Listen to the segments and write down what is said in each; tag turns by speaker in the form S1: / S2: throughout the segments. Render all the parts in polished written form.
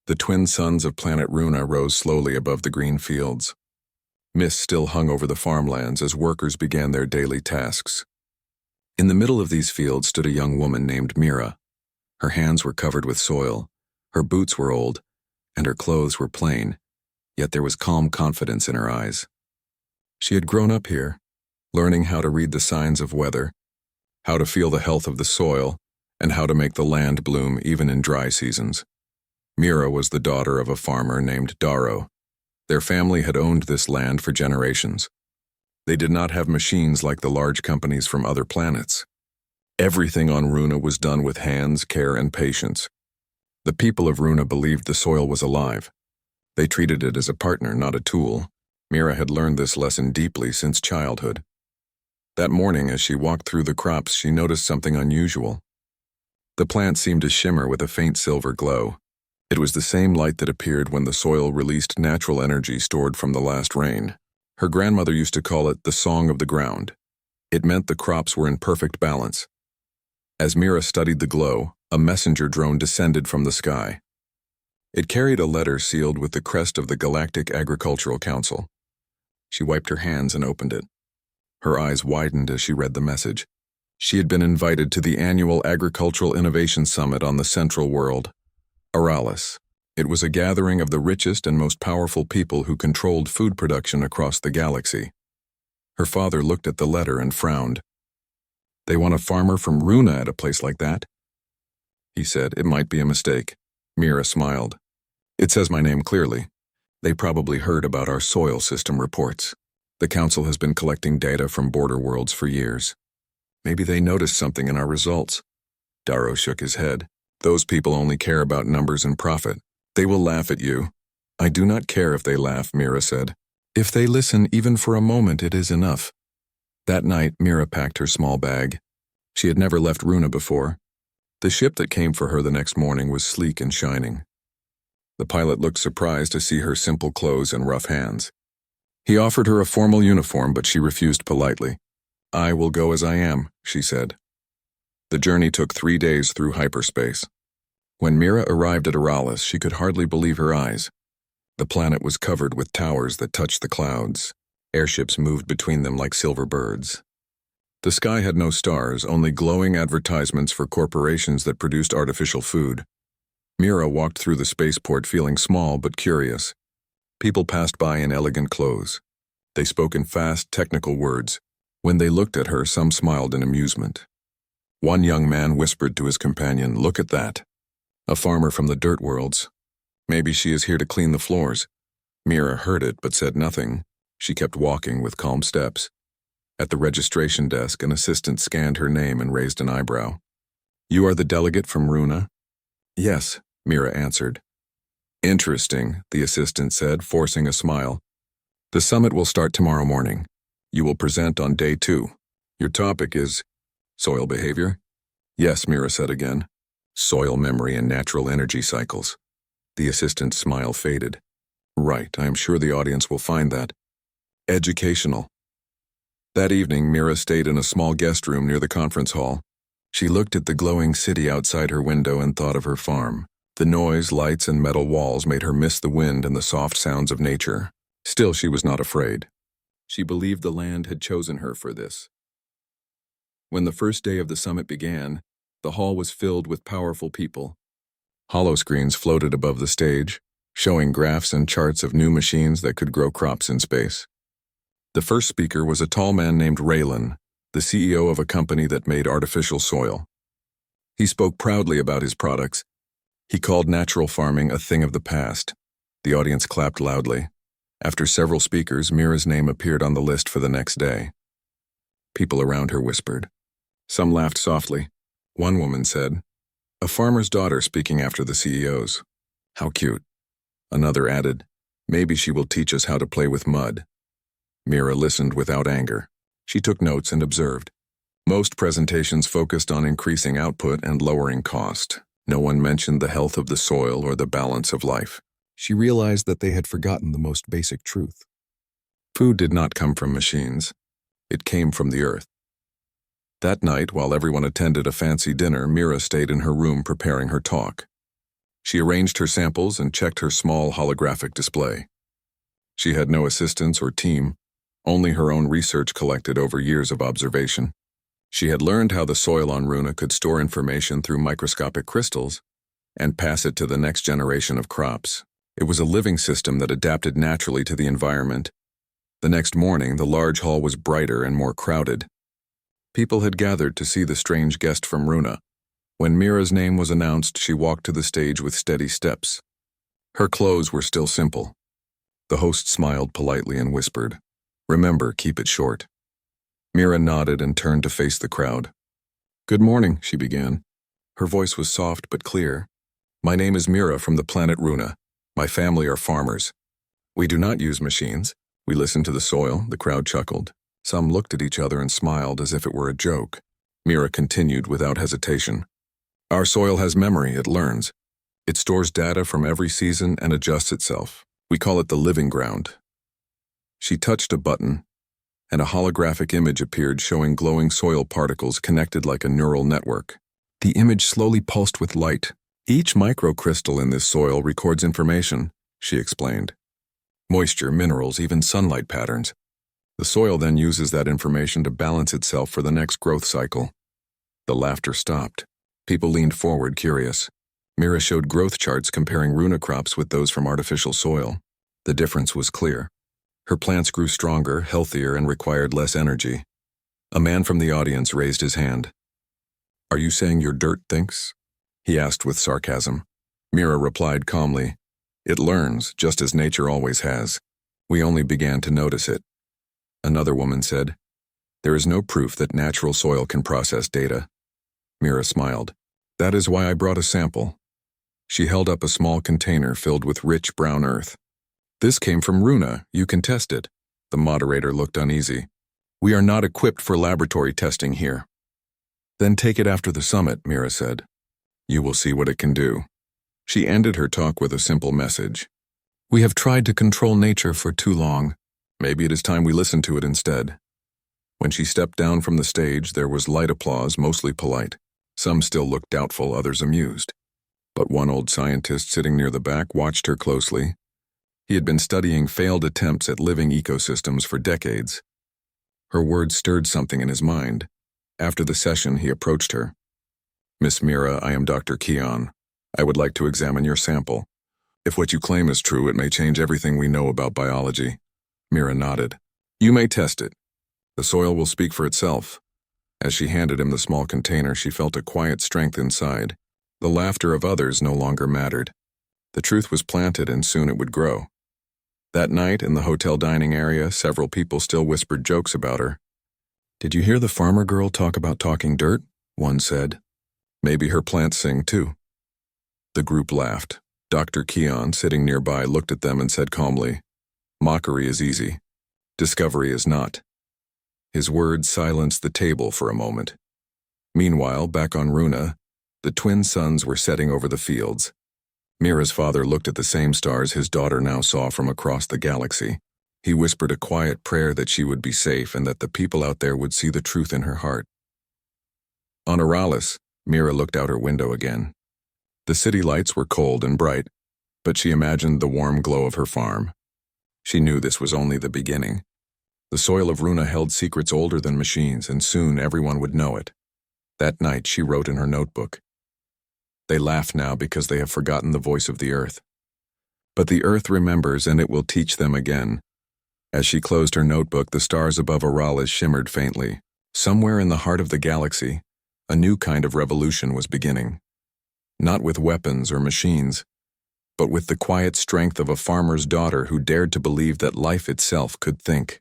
S1: The twin suns of planet Runa rose slowly above the green fields. Mist still hung over the farmlands as workers began their daily tasks. In the middle of these fields stood a young woman named Mira. Her hands were covered with soil, her boots were old, and her clothes were plain, yet there was calm confidence in her eyes. She had grown up here, learning how to read the signs of weather, how to feel the health of the soil, and how to make the land bloom even in dry seasons. Mira was the daughter of a farmer named Darrow. Their family had owned this land for generations. They did not have machines like the large companies from other planets. Everything on Runa was done with hands, care, and patience. The people of Runa believed the soil was alive. They treated it as a partner, not a tool. Mira had learned this lesson deeply since childhood. That morning, as she walked through the crops, she noticed something unusual. The plants seemed to shimmer with a faint silver glow. It was the same light that appeared when the soil released natural energy stored from the last rain. Her grandmother used to call it the song of the ground. It meant the crops were in perfect balance. As Mira studied the glow, a messenger drone descended from the sky. It carried a letter sealed with the crest of the Galactic Agricultural Council. She wiped her hands and opened it. Her eyes widened as she read the message. She had been invited to the annual Agricultural Innovation Summit on the Central World, Aralis. It was a gathering of the richest and most powerful people who controlled food production across the galaxy. Her father looked at the letter and frowned. "They want a farmer from Runa at a place like that?" He said, "It might be a mistake." Mira smiled. "It says my name clearly. They probably heard about our soil system reports. The council has been collecting data from border worlds for years. Maybe they noticed something in our results." Darrow shook his head. "Those people only care about numbers and profit. They will laugh at you." "I do not care if they laugh," Mira said. "If they listen even for a moment, it is enough." That night, Mira packed her small bag. She had never left Runa before. The ship that came for her the next morning was sleek and shining. The pilot looked surprised to see her simple clothes and rough hands. He offered her a formal uniform, but she refused politely. "I will go as I am," she said. The journey took 3 days through hyperspace. When Mira arrived at Aralis, she could hardly believe her eyes. The planet was covered with towers that touched the clouds. Airships moved between them like silver birds. The sky had no stars, only glowing advertisements for corporations that produced artificial food. Mira walked through the spaceport feeling small but curious. People passed by in elegant clothes. They spoke in fast, technical words. When they looked at her, some smiled in amusement. One young man whispered to his companion, "Look at that. A farmer from the dirt worlds. Maybe she is here to clean the floors." Mira heard it but said nothing. She kept walking with calm steps. At the registration desk, an assistant scanned her name and raised an eyebrow. "You are the delegate from Runa?" "Yes," Mira answered. "Interesting," the assistant said, forcing a smile. "The summit will start tomorrow morning. You will present on day 2. Your topic is soil behavior?" "Yes," Mira said again. "Soil memory and natural energy cycles." The assistant's smile faded. "Right, I am sure the audience will find that educational." That evening, Mira stayed in a small guest room near the conference hall. She looked at the glowing city outside her window and thought of her farm. The noise, lights, and metal walls made her miss the wind and the soft sounds of nature. Still, she was not afraid. She believed the land had chosen her for this. When the first day of the summit began, the hall was filled with powerful people. Holoscreens floated above the stage, showing graphs and charts of new machines that could grow crops in space. The first speaker was a tall man named Raylan, the CEO of a company that made artificial soil. He spoke proudly about his products. He called natural farming a thing of the past. The audience clapped loudly. After several speakers, Mira's name appeared on the list for the next day. People around her whispered. Some laughed softly. One woman said, "A farmer's daughter speaking after the CEOs. How cute." Another added, "Maybe she will teach us how to play with mud." Mira listened without anger. She took notes and observed. Most presentations focused on increasing output and lowering cost. No one mentioned the health of the soil or the balance of life. She realized that they had forgotten the most basic truth. Food did not come from machines. It came from the earth. That night, while everyone attended a fancy dinner, Mira stayed in her room preparing her talk. She arranged her samples and checked her small holographic display. She had no assistants or team, only her own research collected over years of observation. She had learned how the soil on Runa could store information through microscopic crystals and pass it to the next generation of crops. It was a living system that adapted naturally to the environment. The next morning, the large hall was brighter and more crowded. People had gathered to see the strange guest from Runa. When Mira's name was announced, she walked to the stage with steady steps. Her clothes were still simple. The host smiled politely and whispered, "Remember, keep it short." Mira nodded and turned to face the crowd. "Good morning," she began. Her voice was soft but clear. "My name is Mira from the planet Runa. My family are farmers. We do not use machines. We listen to the soil." The crowd chuckled. Some looked at each other and smiled as if it were a joke. Mira continued without hesitation. "Our soil has memory, it learns. It stores data from every season and adjusts itself. We call it the living ground." She touched a button, and a holographic image appeared showing glowing soil particles connected like a neural network. The image slowly pulsed with light. "Each microcrystal in this soil records information," she explained. "Moisture, minerals, even sunlight patterns. The soil then uses that information to balance itself for the next growth cycle." The laughter stopped. People leaned forward, curious. Mira showed growth charts comparing Runa crops with those from artificial soil. The difference was clear. Her plants grew stronger, healthier, and required less energy. A man from the audience raised his hand. "Are you saying your dirt thinks?" he asked with sarcasm. Mira replied calmly, "It learns, just as nature always has. We only began to notice it." Another woman said, "There is no proof that natural soil can process data." Mira smiled. "That is why I brought a sample." She held up a small container filled with rich brown earth. "This came from Runa. You can test it." The moderator looked uneasy. "We are not equipped for laboratory testing here." "Then take it after the summit," Mira said. "You will see what it can do." She ended her talk with a simple message. "We have tried to control nature for too long. Maybe it is time we listen to it instead." When she stepped down from the stage, there was light applause, mostly polite. Some still looked doubtful, others amused. But one old scientist sitting near the back watched her closely. He had been studying failed attempts at living ecosystems for decades. Her words stirred something in his mind. After the session, he approached her. "Miss Mira, I am Dr. Keon. I would like to examine your sample. If what you claim is true, it may change everything we know about biology." Mira nodded. "You may test it. The soil will speak for itself." As she handed him the small container, she felt a quiet strength inside. The laughter of others no longer mattered. The truth was planted, and soon it would grow. That night, in the hotel dining area, several people still whispered jokes about her. "Did you hear the farmer girl talk about talking dirt?" one said. "Maybe her plants sing too." The group laughed. Dr. Keon, sitting nearby, looked at them and said calmly, "Mockery is easy. Discovery is not." His words silenced the table for a moment. Meanwhile, back on Runa, the twin suns were setting over the fields. Mira's father looked at the same stars his daughter now saw from across the galaxy. He whispered a quiet prayer that she would be safe and that the people out there would see the truth in her heart. On Aralis, Mira looked out her window again. The city lights were cold and bright, but she imagined the warm glow of her farm. She knew this was only the beginning. The soil of Runa held secrets older than machines, and soon everyone would know it. That night, she wrote in her notebook, "They laugh now because they have forgotten the voice of the earth. But the earth remembers, and it will teach them again." As she closed her notebook, the stars above Aralis shimmered faintly. Somewhere in the heart of the galaxy, a new kind of revolution was beginning. Not with weapons or machines, but with the quiet strength of a farmer's daughter who dared to believe that life itself could think.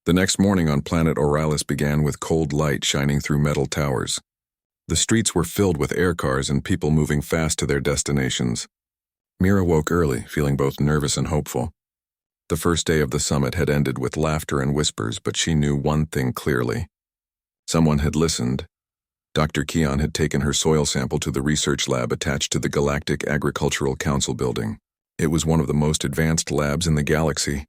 S1: The next morning on planet Oralis began with cold light shining through metal towers. The streets were filled with air cars and people moving fast to their destinations. Mira woke early, feeling both nervous and hopeful. The first day of the summit had ended with laughter and whispers, but she knew one thing clearly. Someone had listened. Dr. Keon had taken her soil sample to the research lab attached to the Galactic Agricultural Council building. It was one of the most advanced labs in the galaxy.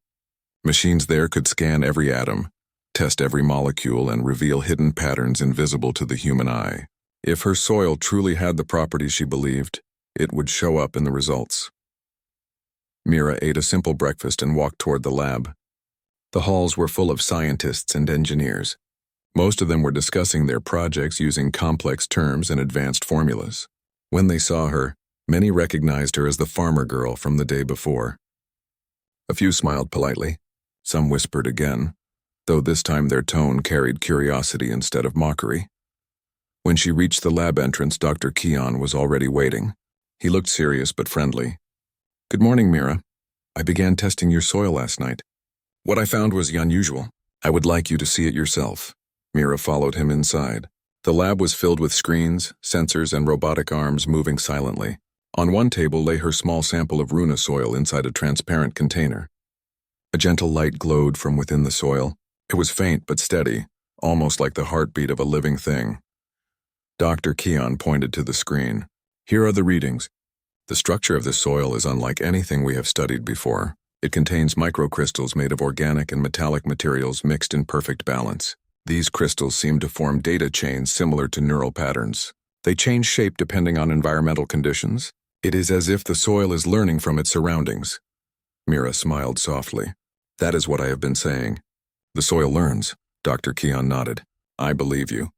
S1: Machines there could scan every atom, test every molecule, and reveal hidden patterns invisible to the human eye. If her soil truly had the properties she believed, It would show up in the results. Mira ate a simple breakfast and walked toward the lab. The halls were full of scientists and engineers. Most of them were discussing their projects using complex terms and advanced formulas. When they saw her, many recognized her as the farmer girl from the day before. A few smiled politely. Some whispered again, though this time their tone carried curiosity instead of mockery. When she reached the lab entrance, Dr. Keon was already waiting. He looked serious but friendly. "Good morning, Mira. I began testing your soil last night. What I found was unusual. I would like you to see it yourself." Mira followed him inside. The lab was filled with screens, sensors, and robotic arms moving silently. On one table lay her small sample of Runa soil inside a transparent container. A gentle light glowed from within the soil. It was faint but steady, almost like the heartbeat of a living thing. Dr. Keon pointed to the screen. "Here are the readings. The structure of this soil is unlike anything we have studied before. It contains microcrystals made of organic and metallic materials mixed in perfect balance. These crystals seem to form data chains similar to neural patterns. They change shape depending on environmental conditions. It is as if the soil is learning from its surroundings." Mira smiled softly. "That is what I have been saying. The soil learns." Dr. Keon nodded. "I believe you.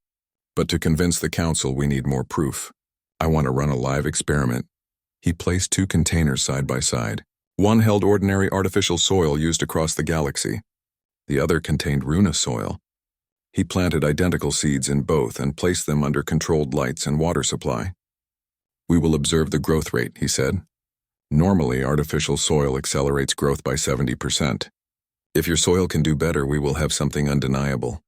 S1: But to convince the council, we need more proof. I want to run a live experiment." He placed two containers side by side. One held ordinary artificial soil used across the galaxy. The other contained Runa soil. He planted identical seeds in both and placed them under controlled lights and water supply. "We will observe the growth rate," he said. "Normally, artificial soil accelerates growth by 70%. If your soil can do better, we will have something undeniable."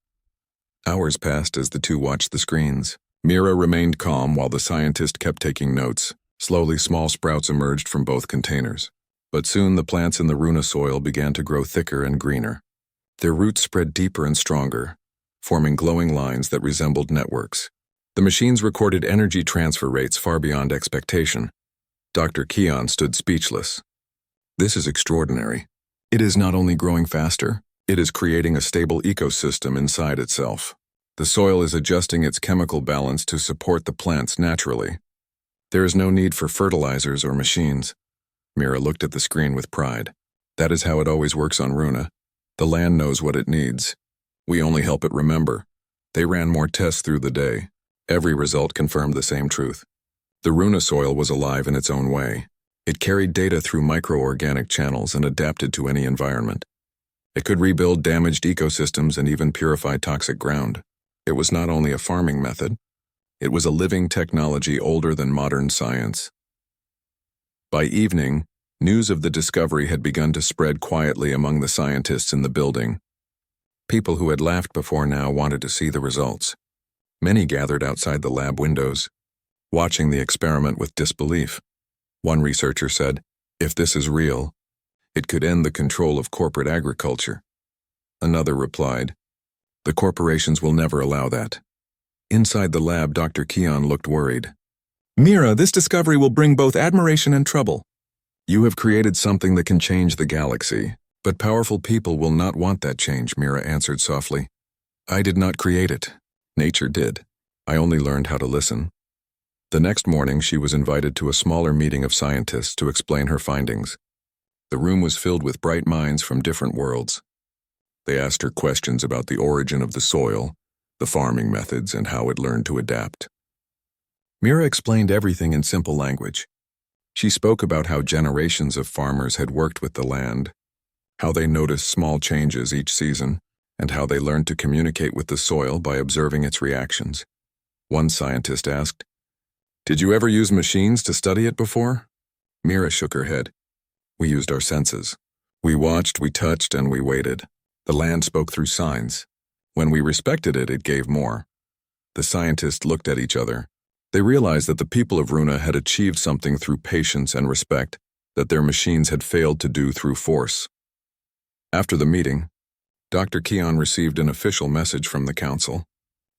S1: Hours passed as the two watched the screens. Mira remained calm while the scientist kept taking notes. Slowly, small sprouts emerged from both containers. But soon the plants in the Runa soil began to grow thicker and greener. Their roots spread deeper and stronger, forming glowing lines that resembled networks. The machines recorded energy transfer rates far beyond expectation. Dr. Keon stood speechless. "This is extraordinary. It is not only growing faster, it is creating a stable ecosystem inside itself. The soil is adjusting its chemical balance to support the plants naturally. There is no need for fertilizers or machines." Mira looked at the screen with pride. "That is how it always works on Runa. The land knows what it needs. We only help it remember." They ran more tests through the day. Every result confirmed the same truth. The Runa soil was alive in its own way. It carried data through microorganic channels and adapted to any environment. It could rebuild damaged ecosystems and even purify toxic ground. It was not only a farming method, it was a living technology older than modern science. By evening, news of the discovery had begun to spread quietly among the scientists in the building. People who had laughed before now wanted to see the results. Many gathered outside the lab windows, watching the experiment with disbelief. One researcher said, "If this is real, it could end the control of corporate agriculture." Another replied, "The corporations will never allow that." Inside the lab, Dr. Keon looked worried. "Mira, this discovery will bring both admiration and trouble. You have created something that can change the galaxy, but powerful people will not want that change," Mira answered softly. "I did not create it. Nature did. I only learned how to listen." The next morning, she was invited to a smaller meeting of scientists to explain her findings. The room was filled with bright minds from different worlds. They asked her questions about the origin of the soil, the farming methods, and how it learned to adapt. Mira explained everything in simple language. She spoke about how generations of farmers had worked with the land, how they noticed small changes each season, and how they learned to communicate with the soil by observing its reactions. One scientist asked, "Did you ever use machines to study it before?" Mira shook her head. "We used our senses. We watched, we touched, and we waited. The land spoke through signs. When we respected it, it gave more." The scientists looked at each other. They realized that the people of Runa had achieved something through patience and respect that their machines had failed to do through force. After the meeting, Dr. Keon received an official message from the council.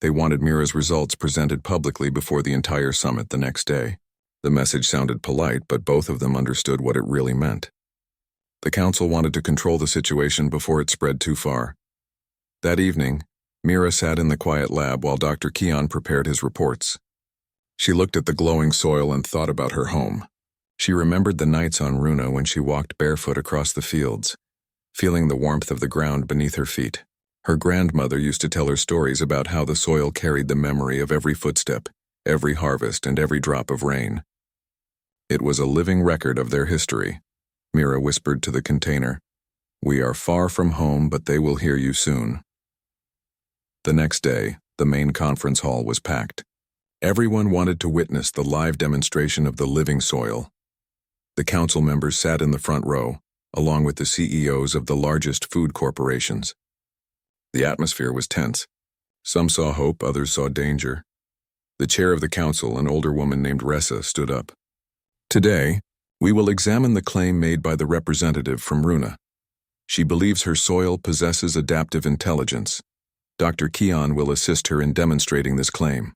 S1: They wanted Mira's results presented publicly before the entire summit the next day. The message sounded polite, but both of them understood what it really meant. The council wanted to control the situation before it spread too far. That evening, Mira sat in the quiet lab while Dr. Keon prepared his reports. She looked at the glowing soil and thought about her home. She remembered the nights on Runa when she walked barefoot across the fields, feeling the warmth of the ground beneath her feet. Her grandmother used to tell her stories about how the soil carried the memory of every footstep, every harvest, and every drop of rain. It was a living record of their history. Mira whispered to the container, "We are far from home, but they will hear you soon." The next day, the main conference hall was packed. Everyone wanted to witness the live demonstration of the living soil. The council members sat in the front row, along with the CEOs of the largest food corporations. The atmosphere was tense. Some saw hope, others saw danger. The chair of the council, an older woman named Ressa, stood up. "Today, we will examine the claim made by the representative from Runa. She believes her soil possesses adaptive intelligence. Dr. Keon will assist her in demonstrating this claim."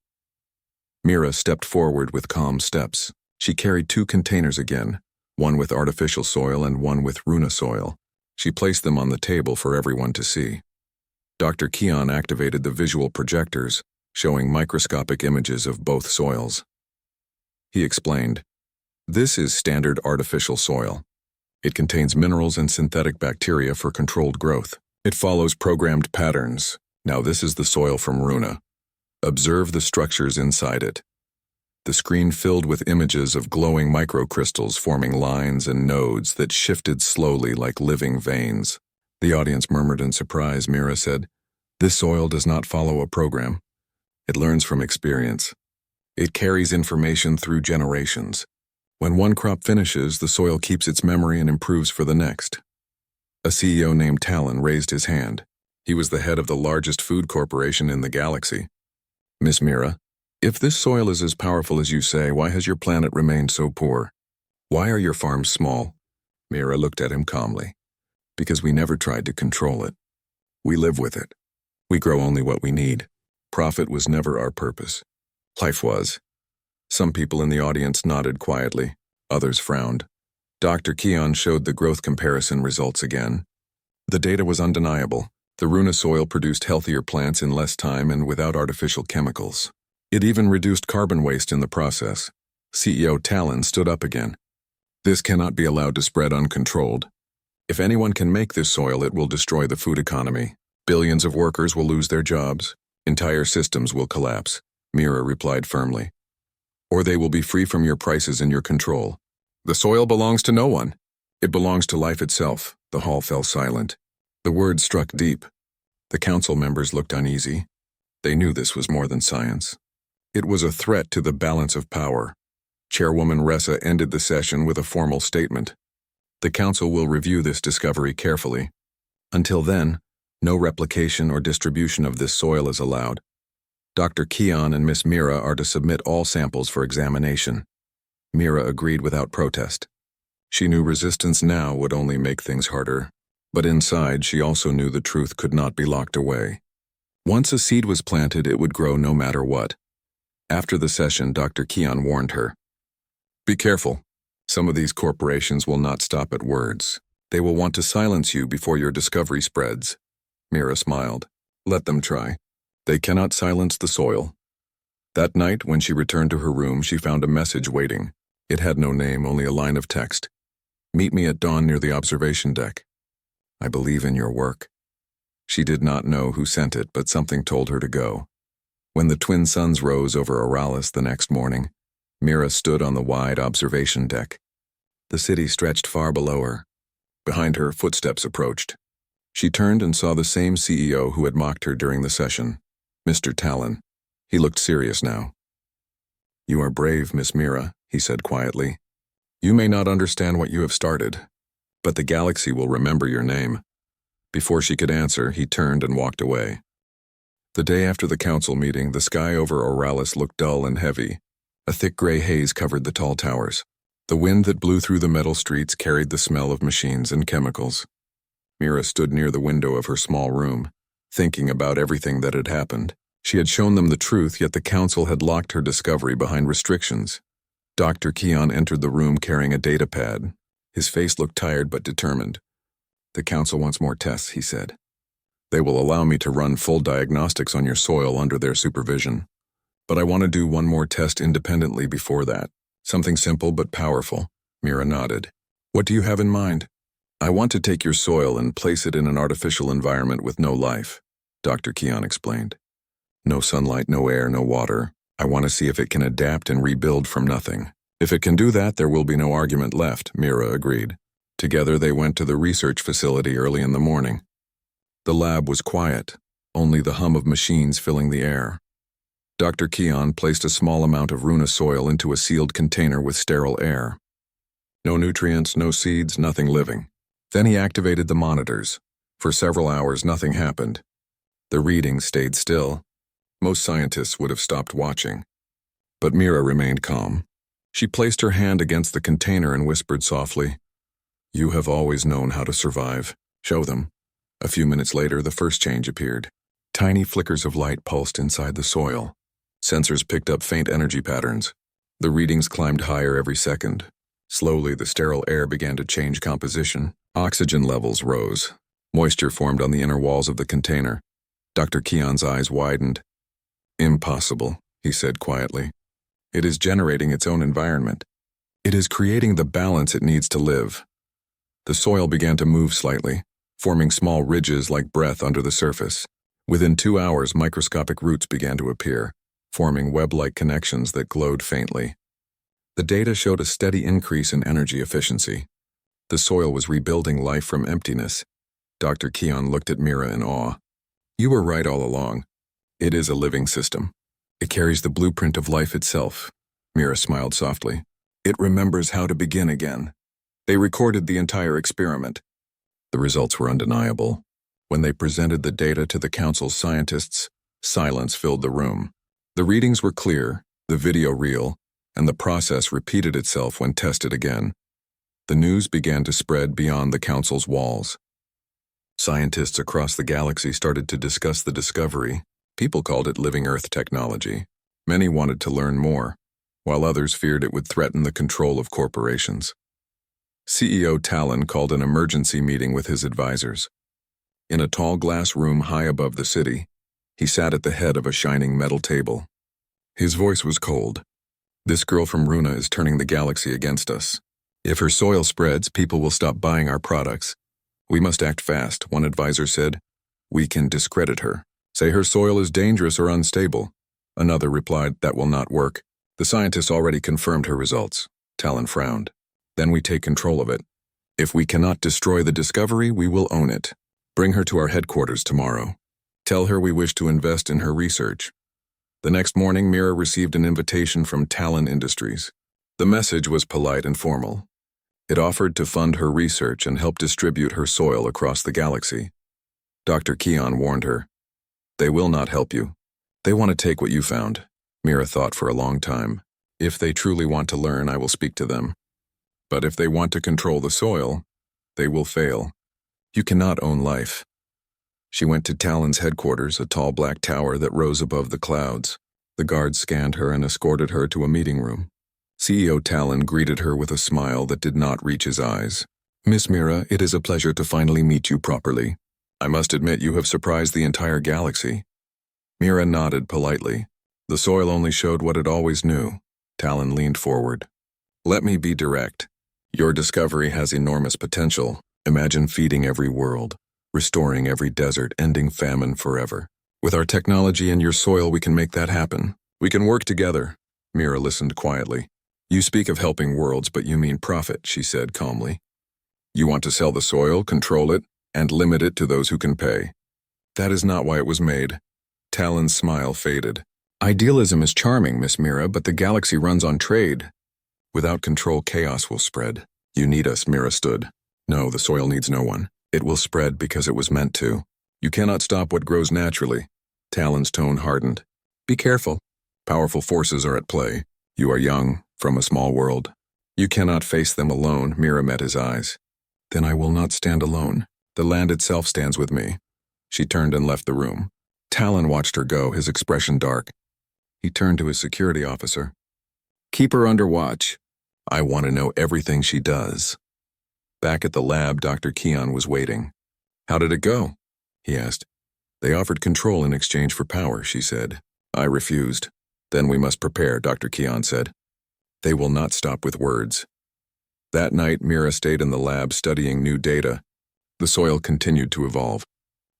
S1: Mira stepped forward with calm steps. She carried 2 containers again, one with artificial soil and one with Runa soil. She placed them on the table for everyone to see. Dr. Keon activated the visual projectors, showing microscopic images of both soils. He explained, "This is standard artificial soil. It contains minerals and synthetic bacteria for controlled growth. It follows programmed patterns. Now this is the soil from Runa. Observe the structures inside it." The screen filled with images of glowing microcrystals forming lines and nodes that shifted slowly like living veins. The audience murmured in surprise. Mira said, "This soil does not follow a program. It learns from experience. It carries information through generations. When one crop finishes, the soil keeps its memory and improves for the next." A CEO named Talon raised his hand. He was the head of the largest food corporation in the galaxy. "Miss Mira, if this soil is as powerful as you say, why has your planet remained so poor? Why are your farms small?" Mira looked at him calmly. "Because we never tried to control it. We live with it. We grow only what we need. Profit was never our purpose. Life was." Some people in the audience nodded quietly. Others frowned. Dr. Keon showed the growth comparison results again. The data was undeniable. The Runa soil produced healthier plants in less time and without artificial chemicals. It even reduced carbon waste in the process. CEO Talon stood up again. "This cannot be allowed to spread uncontrolled. If anyone can make this soil, it will destroy the food economy. Billions of workers will lose their jobs. Entire systems will collapse," Mira replied firmly. "Or they will be free from your prices and your control. The soil belongs to no one. It belongs to life itself." The hall fell silent. The words struck deep. The council members looked uneasy. They knew this was more than science. It was a threat to the balance of power. Chairwoman Ressa ended the session with a formal statement. "The council will review this discovery carefully. Until then, no replication or distribution of this soil is allowed. Dr. Keon and Miss Mira are to submit all samples for examination." Mira agreed without protest. She knew resistance now would only make things harder. But inside, she also knew the truth could not be locked away. Once a seed was planted, it would grow no matter what. After the session, Dr. Keon warned her, "Be careful. Some of these corporations will not stop at words. They will want to silence you before your discovery spreads." Mira smiled. "Let them try. They cannot silence the soil." That night, when she returned to her room, she found a message waiting. It had no name, only a line of text. "Meet me at dawn near the observation deck. I believe in your work." She did not know who sent it, but something told her to go. When the twin suns rose over Auralis the next morning, Mira stood on the wide observation deck. The city stretched far below her. Behind her, footsteps approached. She turned and saw the same CEO who had mocked her during the session, Mr. Talon. He looked serious now. "You are brave, Miss Mira," he said quietly. "You may not understand what you have started, but the galaxy will remember your name." Before she could answer, he turned and walked away. The day after the council meeting, the sky over Auralis looked dull and heavy. A thick gray haze covered the tall towers. The wind that blew through the metal streets carried the smell of machines and chemicals. Mira stood near the window of her small room, thinking about everything that had happened. She had shown them the truth, yet the council had locked her discovery behind restrictions. Dr. Keon entered the room carrying a data pad. His face looked tired but determined. "The council wants more tests," he said. "They will allow me to run full diagnostics on your soil under their supervision. But I want to do one more test independently before that. Something simple but powerful. Mira nodded. What do you have in mind? I want to take your soil and place it in an artificial environment with no life, Dr. Keon explained. No sunlight, no air, no water. I want to see if it can adapt and rebuild from nothing. If it can do that, there will be no argument left, Mira agreed. Together they went to the research facility early in the morning. The lab was quiet, only the hum of machines filling the air. Dr. Keon placed a small amount of Runa soil into a sealed container with sterile air. No nutrients, no seeds, nothing living. Then he activated the monitors. For several hours, nothing happened. The readings stayed still. Most scientists would have stopped watching. But Mira remained calm. She placed her hand against the container and whispered softly, "You have always known how to survive. Show them." A few minutes later, the first change appeared. Tiny flickers of light pulsed inside the soil. Sensors picked up faint energy patterns. The readings climbed higher every second. Slowly, the sterile air began to change composition. Oxygen levels rose. Moisture formed on the inner walls of the container. Dr. Keon's eyes widened. "Impossible," he said quietly. "It is generating its own environment. It is creating the balance it needs to live." The soil began to move slightly, forming small ridges like breath under the surface. Within 2 hours, microscopic roots began to appear, forming web-like connections that glowed faintly. The data showed a steady increase in energy efficiency. The soil was rebuilding life from emptiness. Dr. Keon looked at Mira in awe. "You were right all along. It is a living system. It carries the blueprint of life itself." Mira smiled softly. "It remembers how to begin again." They recorded the entire experiment. The results were undeniable. When they presented the data to the council's scientists, silence filled the room. The readings were clear, the video real, and the process repeated itself when tested again. The news began to spread beyond the council's walls. Scientists across the galaxy started to discuss the discovery. People called it living Earth technology. Many wanted to learn more, while others feared it would threaten the control of corporations. CEO Talon called an emergency meeting with his advisors. In a tall glass room high above the city, he sat at the head of a shining metal table. His voice was cold. "This girl from Runa is turning the galaxy against us. If her soil spreads, people will stop buying our products. We must act fast," one advisor said. "We can discredit her. Say her soil is dangerous or unstable." Another replied, "That will not work. The scientists already confirmed her results." Talon frowned. "Then we take control of it. If we cannot destroy the discovery, we will own it. Bring her to our headquarters tomorrow. Tell her we wish to invest in her research." The next morning, Mira received an invitation from Talon Industries. The message was polite and formal. It offered to fund her research and help distribute her soil across the galaxy. Dr. Keon warned her. "They will not help you. They want to take what you found." Mira thought for a long time. "If they truly want to learn, I will speak to them. But if they want to control the soil, they will fail. You cannot own life." She went to Talon's headquarters, a tall black tower that rose above the clouds. The guards scanned her and escorted her to a meeting room. CEO Talon greeted her with a smile that did not reach his eyes. "Miss Mira, it is a pleasure to finally meet you properly. I must admit you have surprised the entire galaxy." Mira nodded politely. The soil only showed what it always knew. Talon leaned forward. "Let me be direct. Your discovery has enormous potential. Imagine feeding every world, restoring every desert, ending famine forever. With our technology and your soil, we can make that happen. We can work together." Mira listened quietly. "You speak of helping worlds, but you mean profit," she said calmly. "You want to sell the soil, control it, and limit it to those who can pay. That is not why it was made." Talon's smile faded. "Idealism is charming, Miss Mira, but the galaxy runs on trade. Without control, chaos will spread. You need us," Mira stood. "No, the soil needs no one. It will spread because it was meant to. You cannot stop what grows naturally." Talon's tone hardened. "Be careful. Powerful forces are at play. You are young, from a small world. You cannot face them alone." Mira met his eyes. "Then I will not stand alone. The land itself stands with me." She turned and left the room. Talon watched her go, his expression dark. He turned to his security officer. "Keep her under watch. I want to know everything she does." Back at the lab, Dr. Keon was waiting. "How did it go?" he asked. "They offered control in exchange for power," she said. "I refused. Then we must prepare, Dr. Keon said. They will not stop with words. That night, Mira stayed in the lab studying new data. The soil continued to evolve.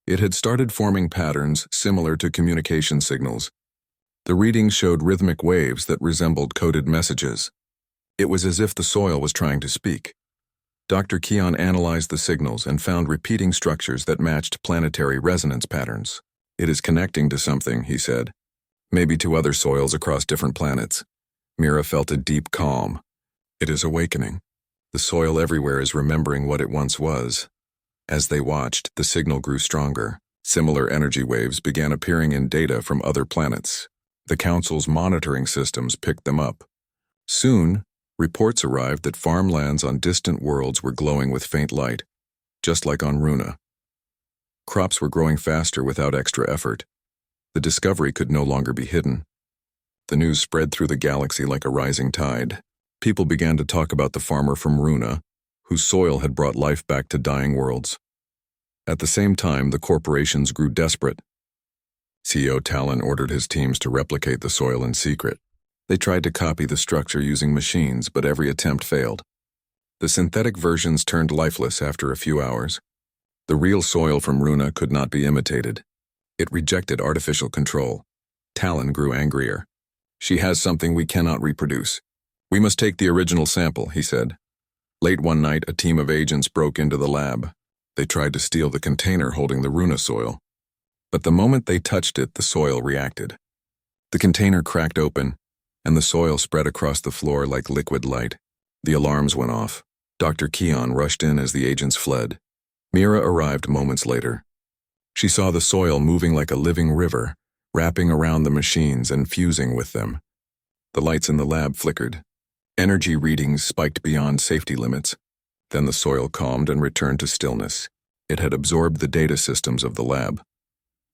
S1: It had started forming patterns similar to communication signals. The readings showed rhythmic waves that resembled coded messages. It was as if the soil was trying to speak. Dr. Keon analyzed the signals and found repeating structures that matched planetary resonance patterns. It is connecting to something, he said. Maybe to other soils across different planets. Mira felt a deep calm. It is awakening. The soil everywhere is remembering what it once was. As they watched, the signal grew stronger. Similar energy waves began appearing in data from other planets. The Council's monitoring systems picked them up. Soon, reports arrived that farmlands on distant worlds were glowing with faint light, just like on Runa. Crops were growing faster without extra effort. The discovery could no longer be hidden. The news spread through the galaxy like a rising tide. People began to talk about the farmer from Runa, whose soil had brought life back to dying worlds. At the same time, the corporations grew desperate. CEO Talon ordered his teams to replicate the soil in secret. They tried to copy the structure using machines, but every attempt failed. The synthetic versions turned lifeless after a few hours. The real soil from Runa could not be imitated. It rejected artificial control. Talon grew angrier. She has something we cannot reproduce. We must take the original sample, he said. Late one night, a team of agents broke into the lab. They tried to steal the container holding the Runa soil. But the moment they touched it, the soil reacted. The container cracked open, and the soil spread across the floor like liquid light. The alarms went off. Dr. Keon rushed in as the agents fled. Mira arrived moments later. She saw the soil moving like a living river, wrapping around the machines and fusing with them. The lights in the lab flickered. Energy readings spiked beyond safety limits. Then the soil calmed and returned to stillness. It had absorbed the data systems of the lab.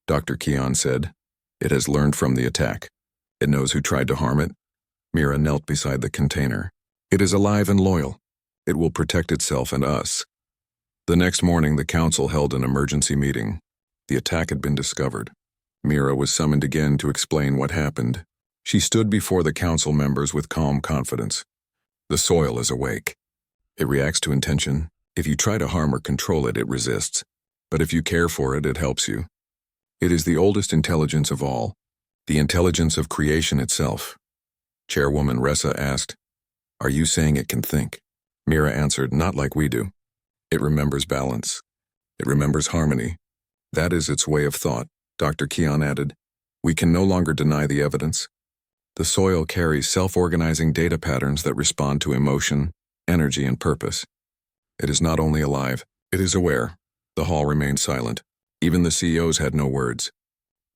S1: Dr. Keon said, "It has learned from the attack. It knows who tried to harm it." Mira knelt beside the container. "It is alive and loyal. It will protect itself and us." The next morning, the council held an emergency meeting. The attack had been discovered. Mira was summoned again to explain what happened. She stood before the council members with calm confidence. The soil is awake. It reacts to intention. If you try to harm or control it, it resists. But if you care for it, it helps you. It is the oldest intelligence of all, the intelligence of creation itself. Chairwoman Ressa asked, "Are you saying it can think?" Mira answered, "Not like we do. It remembers balance. It remembers harmony. That is its way of thought." Dr. Keon added, "We can no longer deny the evidence. The soil carries self-organizing data patterns that respond to emotion, energy, and purpose. It is not only alive, it is aware." The hall remained silent. Even the CEOs had no words.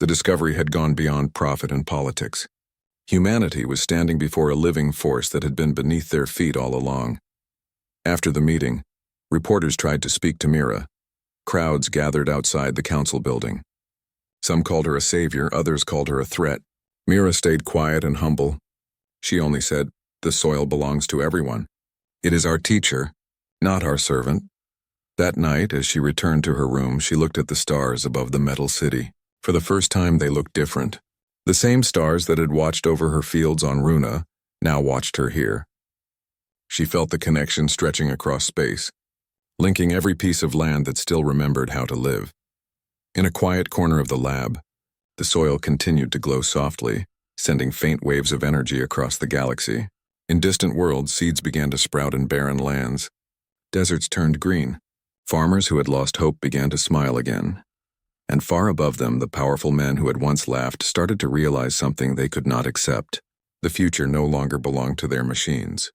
S1: The discovery had gone beyond profit and politics. Humanity was standing before a living force that had been beneath their feet all along. After the meeting, reporters tried to speak to Mira. Crowds gathered outside the council building. Some called her a savior, others called her a threat. Mira stayed quiet and humble. She only said, "The soil belongs to everyone. It is our teacher, not our servant." That night, as she returned to her room, she looked at the stars above the metal city. For the first time, they looked different. The same stars that had watched over her fields on Runa now watched her here. She felt the connection stretching across space, linking every piece of land that still remembered how to live. In a quiet corner of the lab, the soil continued to glow softly, sending faint waves of energy across the galaxy. In distant worlds, seeds began to sprout in barren lands. Deserts turned green. Farmers who had lost hope began to smile again. And far above them, the powerful men who had once laughed started to realize something they could not accept. The future no longer belonged to their machines.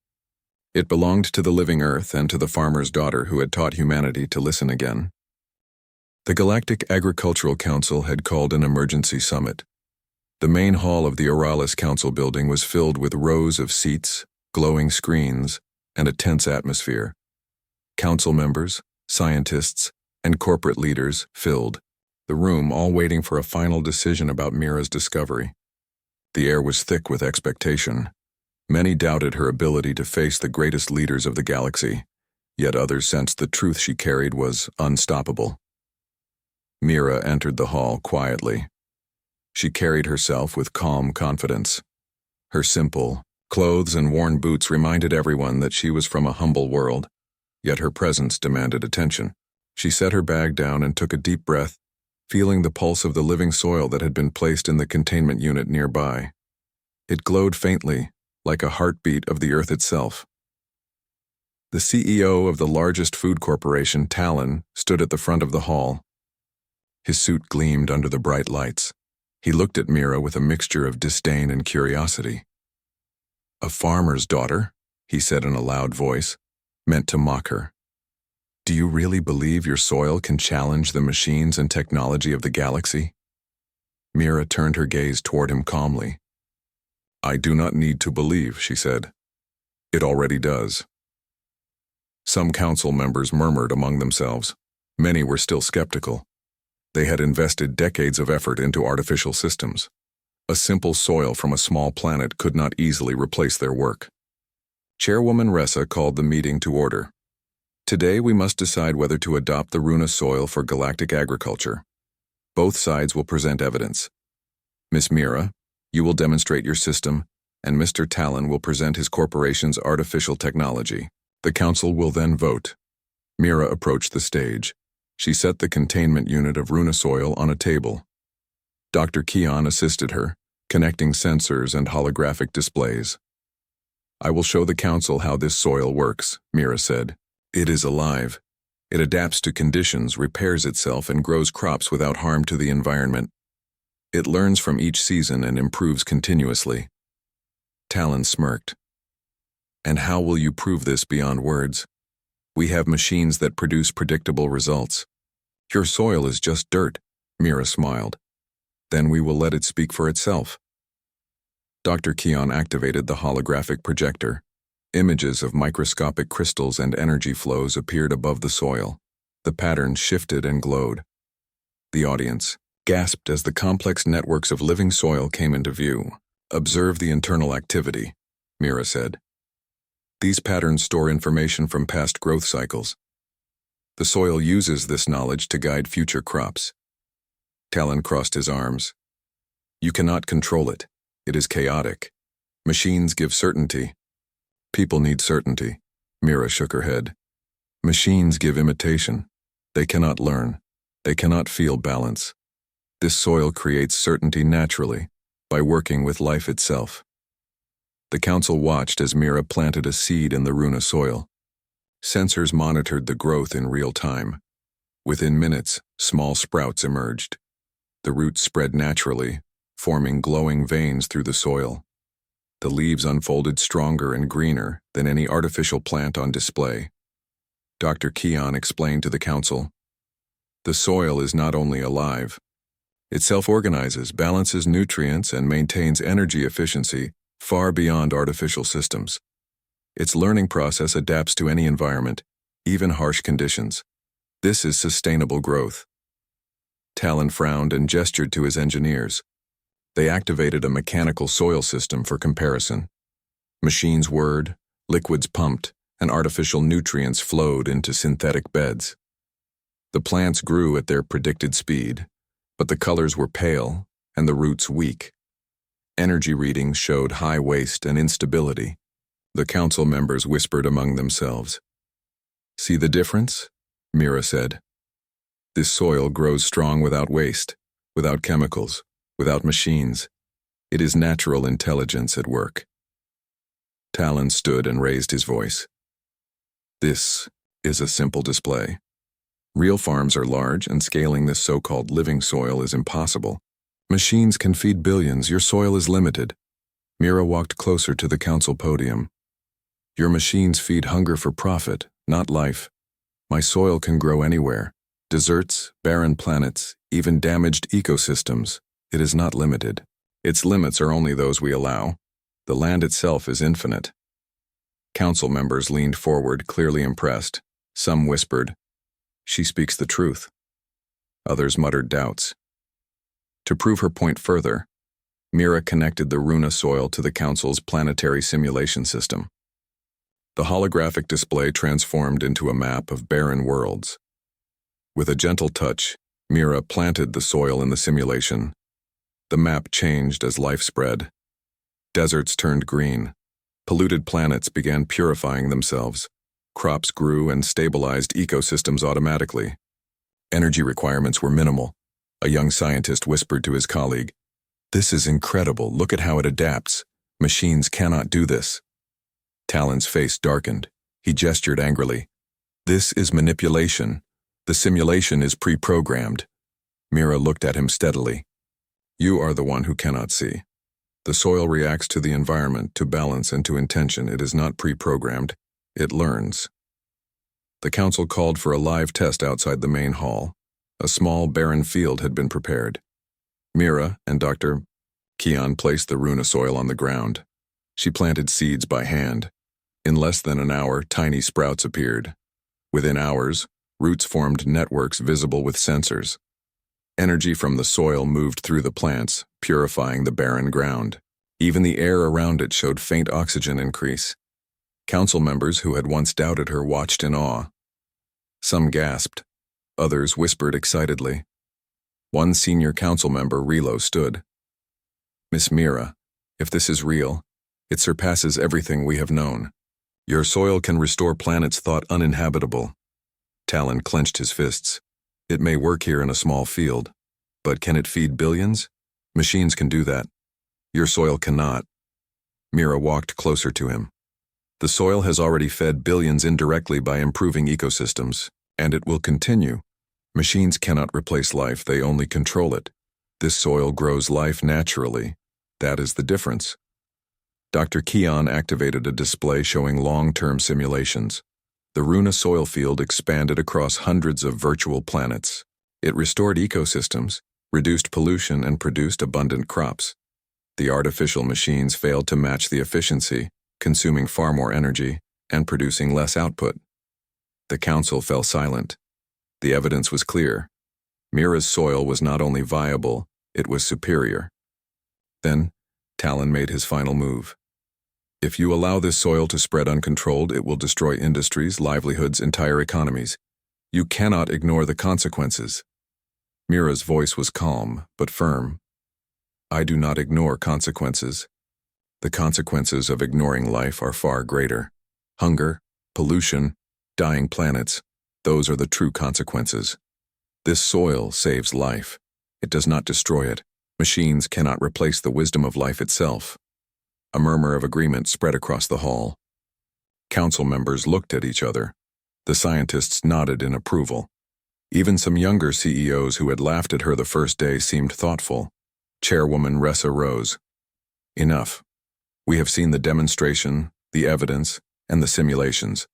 S1: It belonged to the living Earth and to the farmer's daughter who had taught humanity to listen again. The Galactic Agricultural Council had called an emergency summit. The main hall of the Oralis Council building was filled with rows of seats, glowing screens, and a tense atmosphere. Council members, scientists, and corporate leaders filled the room, all waiting for a final decision about Mira's discovery. The air was thick with expectation. Many doubted her ability to face the greatest leaders of the galaxy, yet others sensed the truth she carried was unstoppable. Mira entered the hall quietly. She carried herself with calm confidence. Her simple clothes and worn boots reminded everyone that she was from a humble world, yet her presence demanded attention. She set her bag down and took a deep breath, feeling the pulse of the living soil that had been placed in the containment unit nearby. It glowed faintly, like a heartbeat of the earth itself. The CEO of the largest food corporation, Talon, stood at the front of the hall. His suit gleamed under the bright lights. He looked at Mira with a mixture of disdain and curiosity. "A farmer's daughter," he said in a loud voice, meant to mock her. "Do you really believe your soil can challenge the machines and technology of the galaxy?" Mira turned her gaze toward him calmly. "I do not need to believe," she said. "It already does." Some council members murmured among themselves. Many were still skeptical. They had invested decades of effort into artificial systems. A simple soil from a small planet could not easily replace their work. Chairwoman Ressa called the meeting to order. "Today we must decide whether to adopt the Runa soil for galactic agriculture. Both sides will present evidence. Miss Mira, you will demonstrate your system, and Mr. Talon will present his corporation's artificial technology. The council will then vote." Mira approached the stage. She set the containment unit of Runa soil on a table. Dr. Keon assisted her, connecting sensors and holographic displays. "I will show the council how this soil works," Mira said. "It is alive. It adapts to conditions, repairs itself, and grows crops without harm to the environment. It learns from each season and improves continuously." Talon smirked. "And how will you prove this beyond words? We have machines that produce predictable results. Your soil is just dirt," Mira smiled. "Then we will let it speak for itself." Dr. Keon activated the holographic projector. Images of microscopic crystals and energy flows appeared above the soil. The patterns shifted and glowed. The audience gasped as the complex networks of living soil came into view. "Observe the internal activity," Mira said. "These patterns store information from past growth cycles. The soil uses this knowledge to guide future crops." Talon crossed his arms. "You cannot control it. It is chaotic. Machines give certainty. People need certainty." Mira shook her head. "Machines give imitation. They cannot learn. They cannot feel balance. This soil creates certainty naturally, by working with life itself." The council watched as Mira planted a seed in the Runa soil. Sensors monitored the growth in real time. Within minutes, small sprouts emerged. The roots spread naturally, forming glowing veins through the soil. The leaves unfolded stronger and greener than any artificial plant on display. Dr. Keon explained to the council, "The soil is not only alive. It self-organizes, balances nutrients, and maintains energy efficiency far beyond artificial systems. Its learning process adapts to any environment, even harsh conditions. This is sustainable growth." Talon frowned and gestured to his engineers. They activated a mechanical soil system for comparison. Machines whirred, liquids pumped, and artificial nutrients flowed into synthetic beds. The plants grew at their predicted speed, but the colors were pale and the roots weak. Energy readings showed high waste and instability. The council members whispered among themselves. "See the difference?" Mira said. "This soil grows strong without waste, without chemicals, without machines. It is natural intelligence at work." Talon stood and raised his voice. "This is a simple display. Real farms are large, and scaling this so-called living soil is impossible. Machines can feed billions. Your soil is limited." Mira walked closer to the council podium. "Your machines feed hunger for profit, not life. My soil can grow anywhere. Deserts, barren planets, even damaged ecosystems. It is not limited. Its limits are only those we allow. The land itself is infinite." Council members leaned forward, clearly impressed. Some whispered, "She speaks the truth." Others muttered doubts. To prove her point further, Mira connected the Runa soil to the council's planetary simulation system. The holographic display transformed into a map of barren worlds. With a gentle touch, Mira planted the soil in the simulation. The map changed as life spread. Deserts turned green. Polluted planets began purifying themselves. Crops grew and stabilized ecosystems automatically. Energy requirements were minimal. A young scientist whispered to his colleague, "This is incredible. Look at how it adapts. Machines cannot do this." Talon's face darkened. He gestured angrily. "This is manipulation. The simulation is pre-programmed." Mira looked at him steadily. "You are the one who cannot see. The soil reacts to the environment, to balance and to intention. It is not pre-programmed. It learns." The council called for a live test outside the main hall. A small, barren field had been prepared. Mira and Dr. Keon placed the runa soil on the ground. She planted seeds by hand. In less than an hour, tiny sprouts appeared. Within hours, roots formed networks visible with sensors. Energy from the soil moved through the plants, purifying the barren ground. Even the air around it showed faint oxygen increase. Council members who had once doubted her watched in awe. Some gasped. Others whispered excitedly. One senior council member, Relo, stood. "Miss Mira, if this is real, it surpasses everything we have known. Your soil can restore planets thought uninhabitable." Talon clenched his fists. "It may work here in a small field, but can it feed billions? Machines can do that. Your soil cannot." Mira walked closer to him. "The soil has already fed billions indirectly by improving ecosystems, and it will continue. Machines cannot replace life, they only control it. This soil grows life naturally. That is the difference." Dr. Keon activated a display showing long-term simulations. The runa soil field expanded across hundreds of virtual planets. It restored ecosystems, reduced pollution, and produced abundant crops. The artificial machines failed to match the efficiency, consuming far more energy and producing less output. The council fell silent. The evidence was clear. Mira's soil was not only viable, it was superior. Then, Talon made his final move. "If you allow this soil to spread uncontrolled, it will destroy industries, livelihoods, entire economies. You cannot ignore the consequences." Mira's voice was calm, but firm. "I do not ignore consequences. The consequences of ignoring life are far greater. Hunger, pollution, dying planets, those are the true consequences. This soil saves life. It does not destroy it. Machines cannot replace the wisdom of life itself." A murmur of agreement spread across the hall. Council members looked at each other. The scientists nodded in approval. Even some younger CEOs who had laughed at her the first day seemed thoughtful. Chairwoman Ressa rose. "Enough. We have seen the demonstration, the evidence, and the simulations.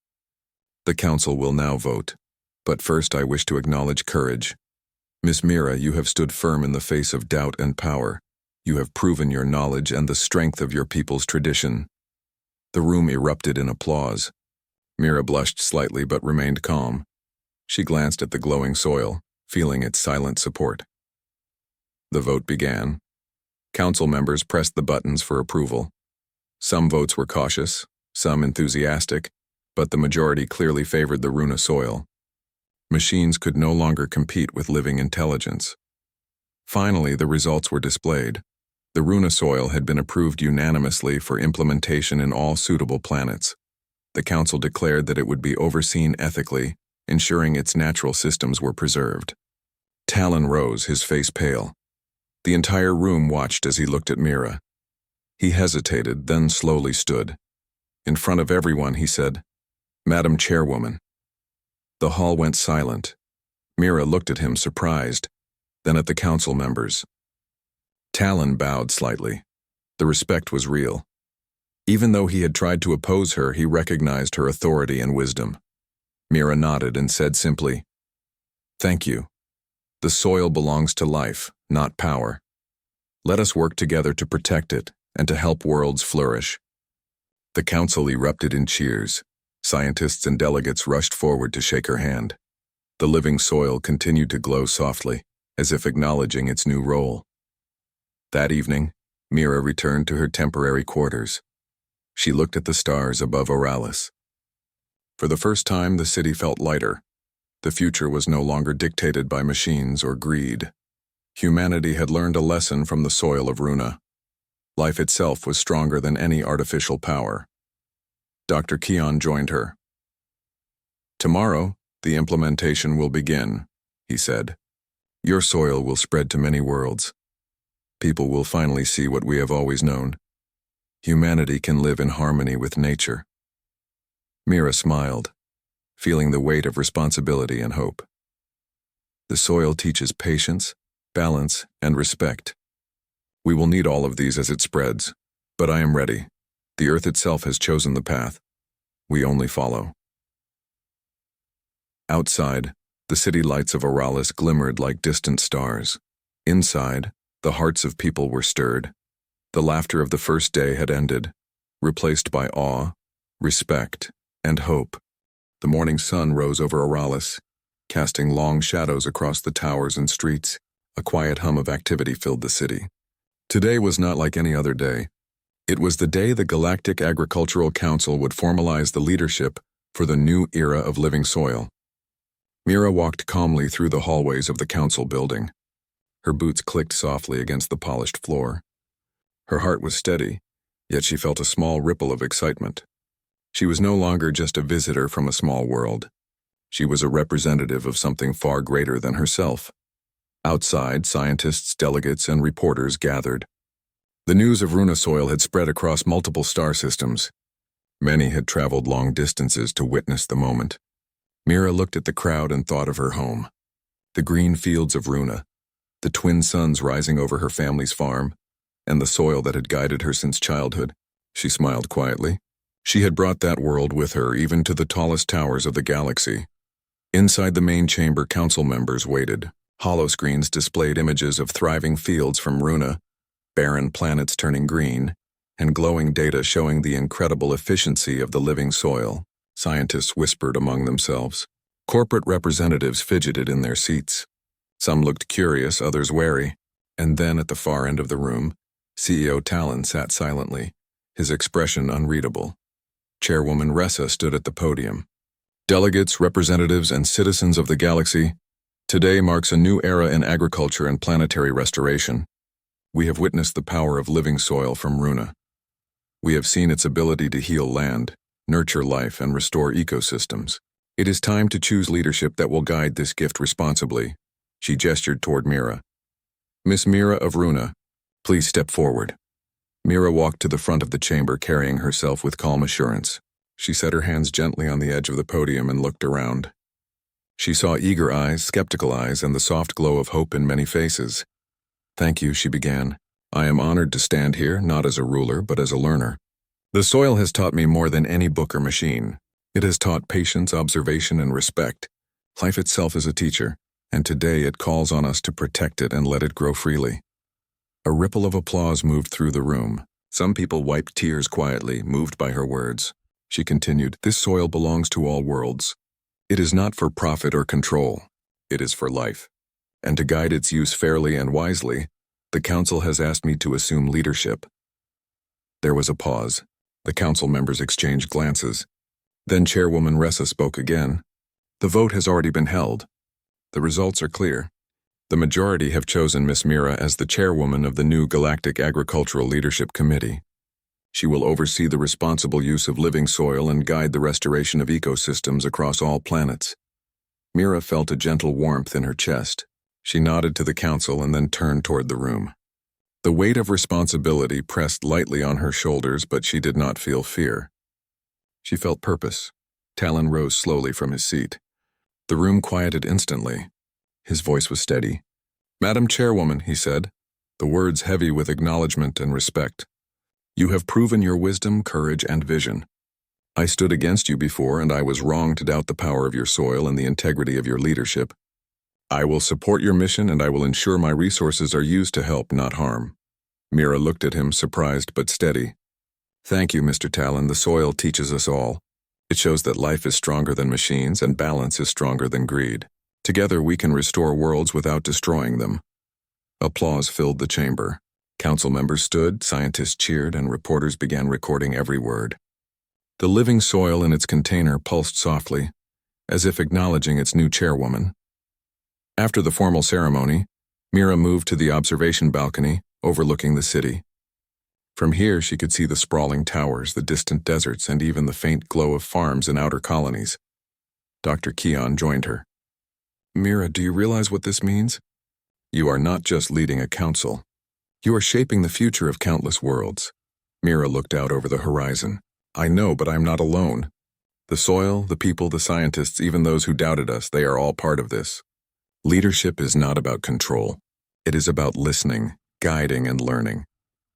S1: The council will now vote. But first I wish to acknowledge courage. Miss Mira, you have stood firm in the face of doubt and power. You have proven your knowledge and the strength of your people's tradition." The room erupted in applause. Mira blushed slightly but remained calm. She glanced at the glowing soil, feeling its silent support. The vote began. Council members pressed the buttons for approval. Some votes were cautious, some enthusiastic, but the majority clearly favored the runa soil. Machines could no longer compete with living intelligence. Finally, the results were displayed. The runa soil had been approved unanimously for implementation in all suitable planets. The council declared that it would be overseen ethically, ensuring its natural systems were preserved. Talon rose, his face pale. The entire room watched as he looked at Mira. He hesitated, then slowly stood. In front of everyone, he said, "Madam Chairwoman." The hall went silent. Mira looked at him, surprised, then at the council members. Talon bowed slightly. The respect was real. Even though he had tried to oppose her, he recognized her authority and wisdom. Mira nodded and said simply, "Thank you. The soil belongs to life, not power. Let us work together to protect it and to help worlds flourish." The council erupted in cheers. Scientists and delegates rushed forward to shake her hand. The living soil continued to glow softly, as if acknowledging its new role. That evening, Mira returned to her temporary quarters. She looked at the stars above Oralis. For the first time, the city felt lighter. The future was no longer dictated by machines or greed. Humanity had learned a lesson from the soil of Runa. Life itself was stronger than any artificial power. Dr. Keon joined her. "Tomorrow, the implementation will begin," he said. "Your soil will spread to many worlds. People will finally see what we have always known. Humanity can live in harmony with nature." Mira smiled, feeling the weight of responsibility and hope. The soil teaches patience, balance, and respect. We will need all of these as it spreads, but I am ready. The earth itself has chosen the path. We only follow. Outside, the city lights of Aralis glimmered like distant stars. Inside, the hearts of people were stirred. The laughter of the first day had ended, replaced by awe, respect, and hope. The morning sun rose over Aralis, casting long shadows across the towers and streets. A quiet hum of activity filled the city. Today was not like any other day. It was the day the Galactic Agricultural Council would formalize the leadership for the new era of living soil. Mira walked calmly through the hallways of the council building. Her boots clicked softly against the polished floor. Her heart was steady, yet she felt a small ripple of excitement. She was no longer just a visitor from a small world. She was a representative of something far greater than herself. Outside, scientists, delegates, and reporters gathered. The news of Runa soil had spread across multiple star systems. Many had traveled long distances to witness the moment. Mira looked at the crowd and thought of her home. The green fields of Runa, the twin suns rising over her family's farm, and the soil that had guided her since childhood. She smiled quietly. She had brought that world with her, even to the tallest towers of the galaxy. Inside the main chamber, council members waited. Holoscreens displayed images of thriving fields from Runa, barren planets turning green, and glowing data showing the incredible efficiency of the living soil. Scientists whispered among themselves. Corporate representatives fidgeted in their seats. Some looked curious, others wary. And then at the far end of the room, CEO Talon sat silently, his expression unreadable. Chairwoman Ressa stood at the podium. "Delegates, representatives, and citizens of the galaxy, today marks a new era in agriculture and planetary restoration. We have witnessed the power of living soil from Runa. We have seen its ability to heal land, nurture life, and restore ecosystems. It is time to choose leadership that will guide this gift responsibly." She gestured toward Mira. "Miss Mira of Runa, please step forward." Mira walked to the front of the chamber, carrying herself with calm assurance. She set her hands gently on the edge of the podium and looked around. She saw eager eyes, skeptical eyes, and the soft glow of hope in many faces. "Thank you," she began. "I am honored to stand here, not as a ruler, but as a learner. The soil has taught me more than any book or machine. It has taught patience, observation, and respect. Life itself is a teacher, and today it calls on us to protect it and let it grow freely." A ripple of applause moved through the room. Some people wiped tears quietly, moved by her words. She continued, "This soil belongs to all worlds. It is not for profit or control. It is for life. And to guide its use fairly and wisely, the council has asked me to assume leadership." There was a pause. The council members exchanged glances. Then Chairwoman Ressa spoke again. "The vote has already been held. The results are clear. The majority have chosen Miss Mira as the chairwoman of the new Galactic Agricultural Leadership Committee. She will oversee the responsible use of living soil and guide the restoration of ecosystems across all planets." Mira felt a gentle warmth in her chest. She nodded to the council and then turned toward the room. The weight of responsibility pressed lightly on her shoulders, but she did not feel fear. She felt purpose. Talon rose slowly from his seat. The room quieted instantly. His voice was steady. "Madam Chairwoman," he said, the words heavy with acknowledgement and respect. "You have proven your wisdom, courage, and vision. I stood against you before, and I was wrong to doubt the power of your soil and the integrity of your leadership. I will support your mission, and I will ensure my resources are used to help, not harm." Mira looked at him, surprised but steady. "Thank you, Mr. Talon. The soil teaches us all. It shows that life is stronger than machines, and balance is stronger than greed. Together we can restore worlds without destroying them." Applause filled the chamber. Council members stood, scientists cheered, and reporters began recording every word. The living soil in its container pulsed softly, as if acknowledging its new chairwoman. After the formal ceremony, Mira moved to the observation balcony, overlooking the city. From here, she could see the sprawling towers, the distant deserts, and even the faint glow of farms and outer colonies. Dr. Keon joined her. Mira, do you realize what this means? You are not just leading a council. You are shaping the future of countless worlds. Mira looked out over the horizon. I know, but I'm not alone. The soil, the people, the scientists, even those who doubted us, they are all part of this. Leadership is not about control. It is about listening, guiding, and learning.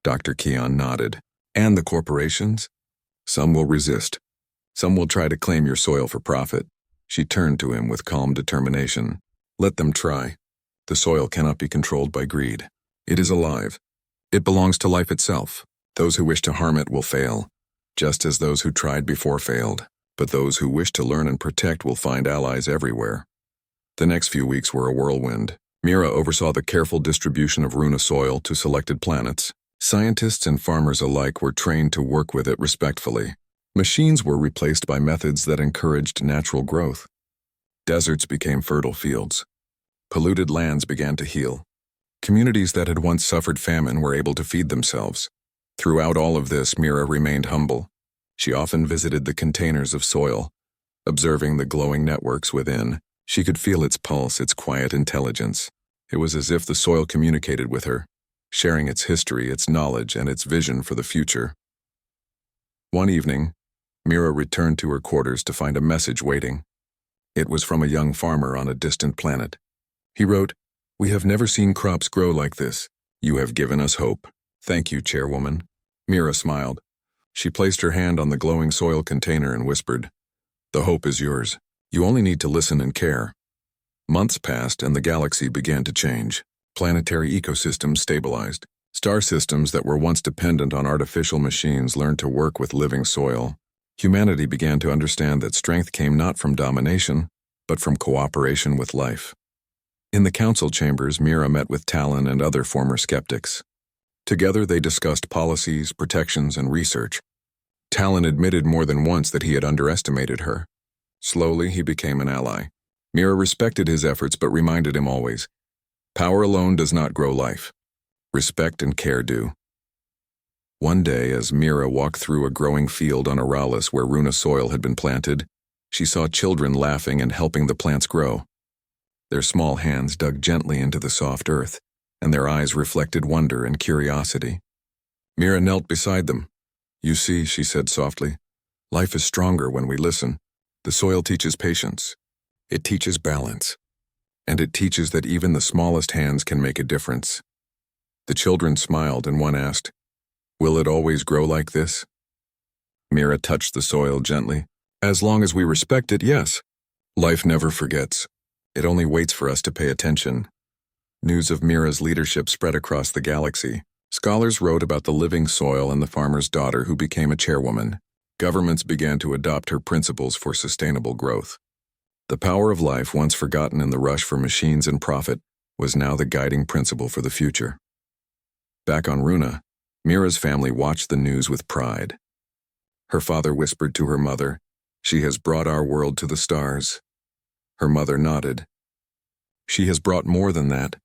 S1: Dr. Keon nodded. And the corporations? Some will resist. Some will try to claim your soil for profit. She turned to him with calm determination. Let them try. The soil cannot be controlled by greed. It is alive. It belongs to life itself. Those who wish to harm it will fail, just as those who tried before failed. But those who wish to learn and protect will find allies everywhere. The next few weeks were a whirlwind. Mira oversaw the careful distribution of Runa soil to selected planets. Scientists and farmers alike were trained to work with it respectfully. Machines were replaced by methods that encouraged natural growth. Deserts became fertile fields. Polluted lands began to heal. Communities that had once suffered famine were able to feed themselves. Throughout all of this, Mira remained humble. She often visited the containers of soil. Observing the glowing networks within, she could feel its pulse, its quiet intelligence. It was as if the soil communicated with her, sharing its history, its knowledge, and its vision for the future. One evening, Mira returned to her quarters to find a message waiting. It was from a young farmer on a distant planet. He wrote, "We have never seen crops grow like this. You have given us hope. Thank you, Chairwoman." Mira smiled. She placed her hand on the glowing soil container and whispered, "The hope is yours. You only need to listen and care." Months passed and the galaxy began to change. Planetary ecosystems stabilized. Star systems that were once dependent on artificial machines learned to work with living soil. Humanity began to understand that strength came not from domination, but from cooperation with life. In the council chambers, Mira met with Talon and other former skeptics. Together they discussed policies, protections, and research. Talon admitted more than once that he had underestimated her. Slowly, he became an ally. Mira respected his efforts but reminded him always, power alone does not grow life. Respect and care do. One day, as Mira walked through a growing field on Aralis where Runa soil had been planted, she saw children laughing and helping the plants grow. Their small hands dug gently into the soft earth, and their eyes reflected wonder and curiosity. Mira knelt beside them. You see, she said softly, life is stronger when we listen. The soil teaches patience. It teaches balance. And it teaches that even the smallest hands can make a difference. The children smiled and one asked, will it always grow like this? Mira touched the soil gently. As long as we respect it, yes. Life never forgets. It only waits for us to pay attention. News of Mira's leadership spread across the galaxy. Scholars wrote about the living soil and the farmer's daughter who became a chairwoman. Governments began to adopt her principles for sustainable growth. The power of life, once forgotten in the rush for machines and profit, was now the guiding principle for the future. Back on Runa, Mira's family watched the news with pride. Her father whispered to her mother, she has brought our world to the stars. Her mother nodded. She has brought more than that.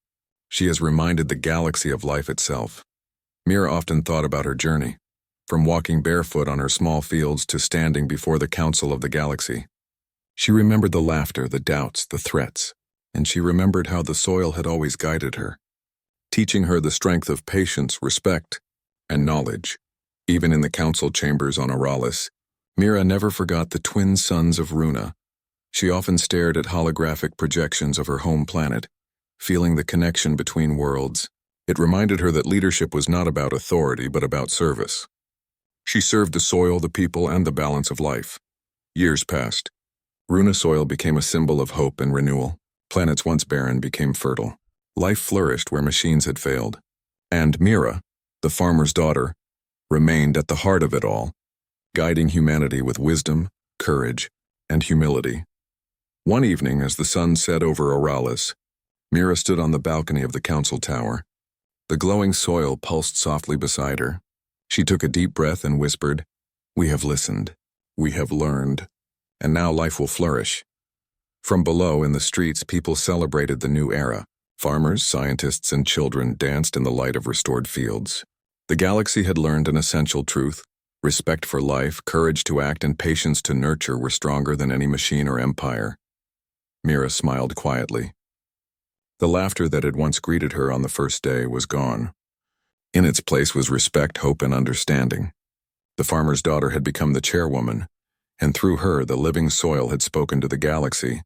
S1: She has reminded the galaxy of life itself. Mira often thought about her journey, from walking barefoot on her small fields to standing before the Council of the Galaxy. She remembered the laughter, the doubts, the threats, and she remembered how the soil had always guided her, teaching her the strength of patience, respect, and knowledge. Even in the council chambers on Aralis, Mira never forgot the twin sons of Runa. She often stared at holographic projections of her home planet, feeling the connection between worlds. It reminded her that leadership was not about authority but about service. She served the soil, the people, and the balance of life. Years passed. Runa soil became a symbol of hope and renewal. Planets once barren became fertile. Life flourished where machines had failed. And Mira, the farmer's daughter, remained at the heart of it all, guiding humanity with wisdom, courage, and humility. One evening, as the sun set over Aralis, Mira stood on the balcony of the council tower. The glowing soil pulsed softly beside her. She took a deep breath and whispered, we have listened, we have learned, and now life will flourish. From below in the streets, people celebrated the new era. Farmers, scientists, and children danced in the light of restored fields. The galaxy had learned an essential truth. Respect for life, courage to act, and patience to nurture were stronger than any machine or empire. Mira smiled quietly. The laughter that had once greeted her on the first day was gone. In its place was respect, hope, and understanding. The farmer's daughter had become the chairwoman, and through her the living soil had spoken to the galaxy,